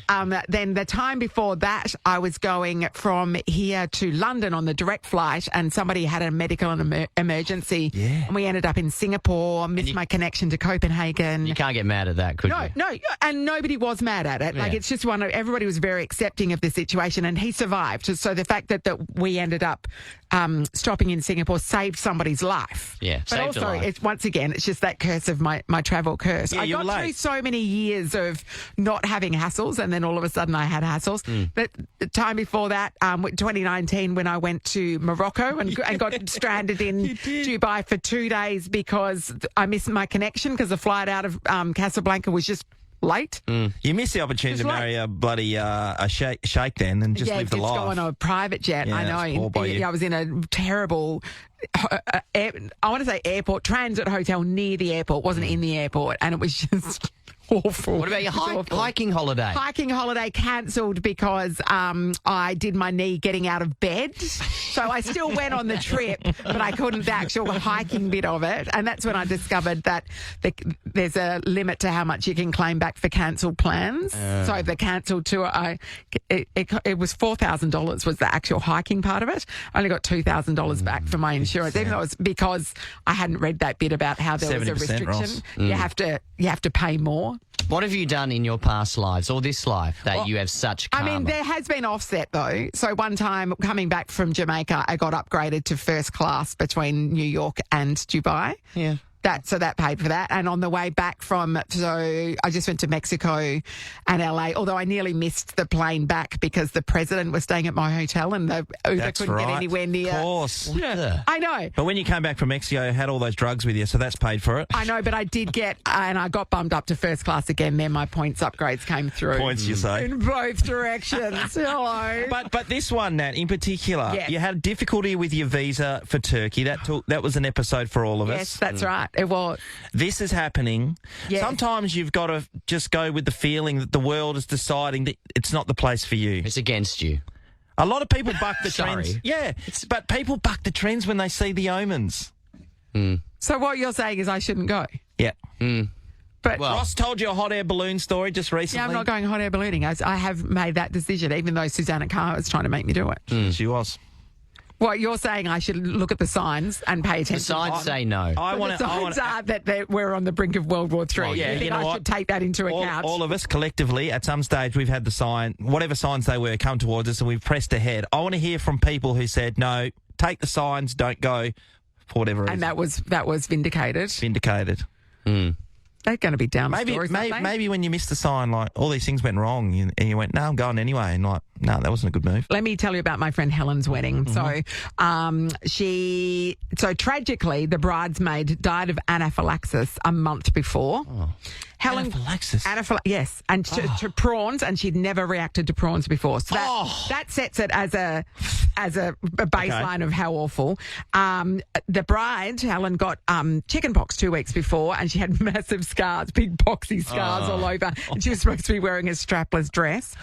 Then the time before that, I was going from here to London on the direct flight, and somebody had a medical emergency. Yeah. And we ended up in Singapore, missed my connection to Copenhagen. You can't get mad at that, could you? No, and nobody was mad at it. Like, it's just everybody was very accepting of the situation, and he survived. So the fact that we ended up stopping in Singapore saved somebody's life. Yeah, but saved a also, life. once again, it's just that curse of my travel curse. Yeah, I got through so many years of not having hassles, and then all of a sudden I had hassles. But the time before that, 2019, when I went to Morocco and got stranded in Dubai for 2 days because I missed my connection because the flight out of Casablanca was just late. You missed the opportunity to marry a bloody a sheikh then and just live the life. Yeah, just go on a private jet. Yeah, I know. I was in a terrible, I want to say airport, transit hotel near the airport. Wasn't in the airport, and it was just awful. What about your hiking holiday? Hiking holiday cancelled because I did my knee getting out of bed. So I still went on the trip, but I couldn't the actual hiking bit of it. And that's when I discovered that there's a limit to how much you can claim back for cancelled plans. So the cancelled tour, it was $4,000 was the actual hiking part of it. I only got $2,000 back for my insurance, even though it was because I hadn't read that bit about how there was a restriction. Ross. You have to pay more. What have you done in your past lives or this life that you have such karma? I mean, there has been offset, though. So one time coming back from Jamaica, I got upgraded to first class between New York and Dubai. Yeah. That paid for that. And on the way back so I just went to Mexico and LA, although I nearly missed the plane back because the president was staying at my hotel and the Uber couldn't get anywhere near. Of course. Yeah, I know. But when you came back from Mexico, you had all those drugs with you, so that's paid for it. I know, but I did and I got bumped up to first class again. Then my points upgrades came through. Points, you say? In both directions. Hello. But this one, Nat, in particular, you had difficulty with your visa for Turkey. That was an episode for all of us. Yes, that's right. It was. This is happening. Yes. Sometimes you've got to just go with the feeling that the world is deciding that it's not the place for you. It's against you. A lot of people buck the Sorry. trends. Yeah, but people buck the trends when they see the omens. So what you're saying is I shouldn't go? Yeah. But Ross told you a hot air balloon story just recently. yeah, I'm not going hot air ballooning. I have made that decision, even though Susanna Carr was trying to make me do it. She was. What you're saying, I should look at the signs and pay attention. The signs say no. The signs are that we're on the brink of World War III. Well, yeah, you think you know I what? should take that into account? All of us collectively, at some stage, we've had the sign, whatever signs they were, come towards us, and we've pressed ahead. I want to hear from people who said, no, take the signs, don't go, for whatever reason. And that was vindicated. Vindicated. They're going to be down stories, maybe when you missed the sign, like, all these things went wrong, and you went, no, I'm going anyway, and like, no, that wasn't a good move. Let me tell you about my friend Helen's wedding. So tragically, the bridesmaid died of anaphylaxis a month before. Helen, Anaphylaxis? Yes, and to prawns, and she'd never reacted to prawns before. So that sets it as a baseline of how awful. The bride, Helen, got chicken pox 2 weeks before, and she had massive scars, big boxy scars all over, and she was supposed to be wearing a strapless dress.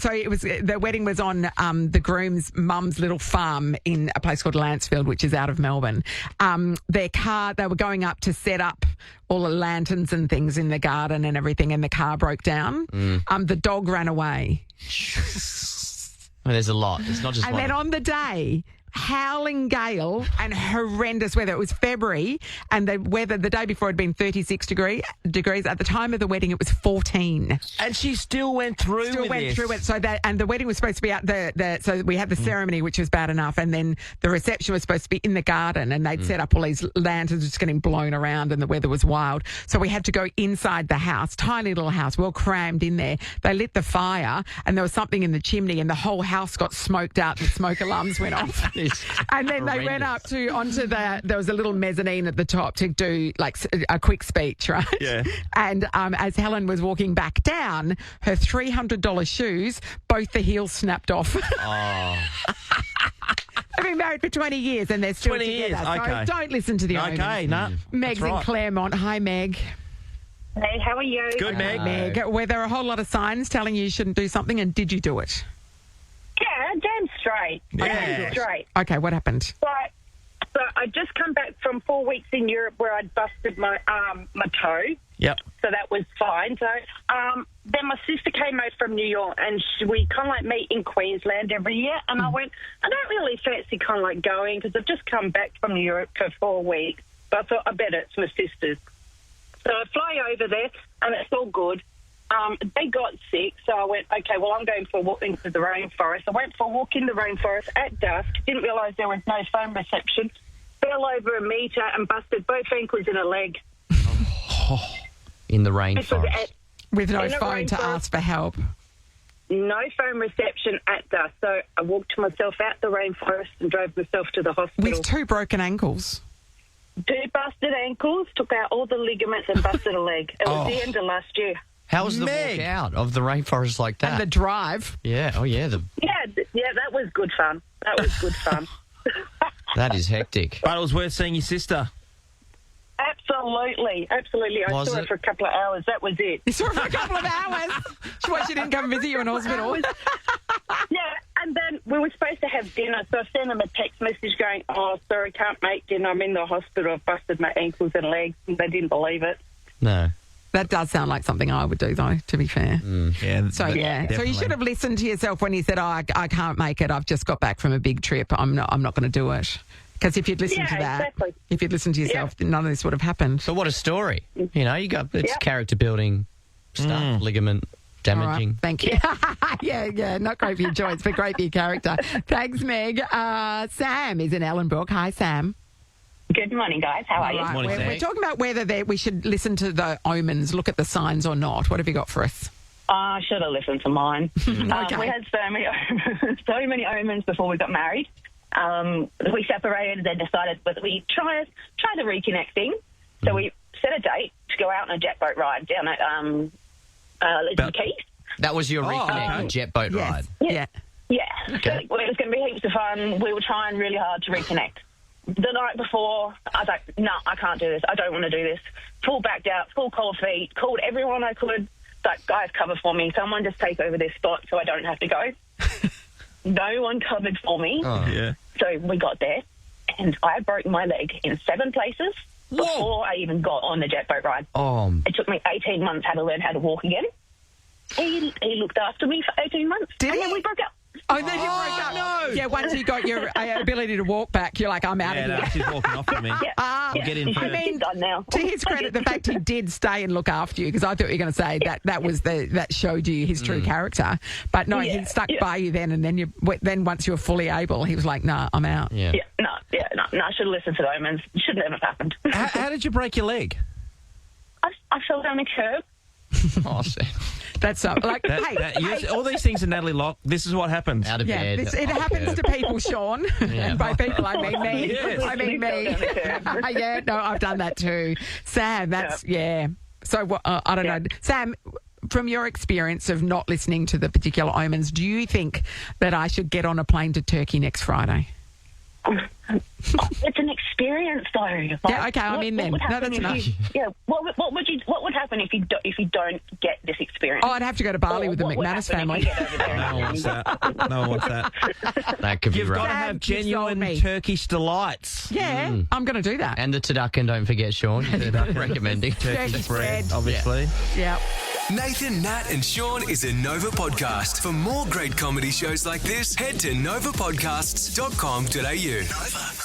The wedding was on the groom's mum's little farm in a place called Lancefield, which is out of Melbourne. Their car, they were going up to set up all the lanterns and things in the garden and everything, and the car broke down. The dog ran away. Well, there's a lot. It's not just and one. then on the day, howling gale and horrendous weather. It was February, and the weather the day before had been 36 degrees. At the time of the wedding, it was 14. And she still went through Still with went this. through it. So that, and the wedding was supposed to be out so we had the ceremony, which was bad enough, and then the reception was supposed to be in the garden, and they'd set up all these lanterns just getting blown around, and the weather was wild. So we had to go inside the house, tiny little house. We all crammed in there. They lit the fire, and there was something in the chimney, and the whole house got smoked out. The smoke alarms went off. And then they went up onto there was a little mezzanine at the top to do like a quick speech, right? Yeah. And as Helen was walking back down, her $300 shoes, both the heels snapped off. Oh. They've been married for 20 years and they're still 20 together. years, okay. So don't listen to the owners. Okay, no. Meg's that's right. in Claremont. Hi, Meg. Hey, how are you? Good, Meg. Meg, were there a whole lot of signs telling you shouldn't do something, and did you do it? Yeah, damn straight. Yeah. Damn straight. Okay, what happened? So I just come back from 4 weeks in Europe where I'd busted my toe. Yep. So that was fine. So then my sister came out from New York, and we kind of like meet in Queensland every year. And I went, I don't really fancy kind of like going because I've just come back from New York for 4 weeks. But I thought I bet it's my sister's. So I fly over there, and it's all good. They got sick, so I went, okay, well, I'm going for a walk into the rainforest. I went for a walk in the rainforest at dusk, didn't realise there was no phone reception, fell over a metre and busted both ankles and a leg. In the This was rainforest. With no In the phone to rainforest. ask for help. No phone reception at dusk. So I walked myself out the rainforest and drove myself to the hospital. With 2 broken ankles. 2 busted ankles, took out all the ligaments and busted a leg. It was the end of last year. How was the Meg. walk out of the rainforest like that? And the drive. Yeah. Oh, yeah. Yeah, that was good fun. That was good fun. That is hectic. But it was worth seeing your sister. Absolutely. I Was saw it? her for a couple of hours. That was it. You saw her for a couple of hours. She didn't come and visit you in hospital. Yeah, and then we were supposed to have dinner, so I sent them a text message going, oh, sorry, can't make dinner. I'm in the hospital. I've busted my ankles and legs. And they didn't believe it. No. That does sound like something I would do, though, to be fair. Yeah. So, yeah. So you should have listened to yourself when you said, oh, I can't make it. I've just got back from a big trip. I'm not going to do it. Because if you'd listened to that, exactly. if you'd listened to yourself, none of this would have happened. So what a story. You know, it's character building stuff, ligament All right, damaging. thank you. yeah, not great for your joints, but great for your character. Thanks, Meg. Sam is in Ellenbrook. Hi, Sam. Good morning, guys. How are you? Right, Morning, we're Sam. talking about whether we should listen to the omens, look at the signs or not. What have you got for us? I should have listened to mine. Okay. We had so many omens before we got married. We separated and decided whether we try the reconnect thing. So we set a date to go out on a jet boat ride down at Elizabeth Keys. That was your reconnect, okay. the jet boat ride. Yeah. Yeah, Okay. so it was going to be heaps of fun. We were trying really hard to reconnect. The night before, I was like, no, I can't do this. I don't want to do this. Full backed out, full cold feet, called everyone I could. Like, guys, cover for me. Someone just take over this spot so I don't have to go. No one covered for me. Oh. Yeah. So we got there, and I broke my leg in 7 places before I even got on the jet boat ride. Oh, It took me 18 months how to learn how to walk again. He looked after me for 18 months. Did and he? then we broke up. Oh, then you broke up. no. Yeah, once you got your ability to walk back, you're like, I'm out Yeah, of no, here. she's walking off with me. Ah, I'll get in It's first. mean, done now. To his credit, the fact he did stay and look after you, because I thought you were going to say that showed you his true character. But no, he stuck by you then, and then once you were fully able, he was like, nah, I'm out. yeah. No, I should have listened to the omens. It should never have happened. How did you break your leg? I fell down a curb. Oh, Sam. That's so, like, hey, All these things in Natalie Locke, this is what happens. Out of yeah, bed. it happens to people, Sean. And by people, I mean me. Yes. I mean me. You fell down a curb. Yeah, no, I've done that too. Sam, that's, yeah. So, I don't know. Sam, from your experience of not listening to the particular omens, do you think that I should get on a plane to Turkey next Friday? It's an experience, though. Like, Yeah, okay, I'm in then. would No, happen that's if enough. What would happen if you don't get this experience? Oh, I'd have to go to Bali with the What would McManus happen if family. you get over there? No one wants that. No one wants that. That could be You've got to right. have Sam, you sold genuine me. Turkish delights. Yeah, I'm going to do that. And the Taduk, and don't forget, Sean, recommending Turkey spread. Obviously. Yeah. Nathan, Nat, and Sean is a Nova podcast. For more great comedy shows like this, head to novapodcasts.com.au. Nova.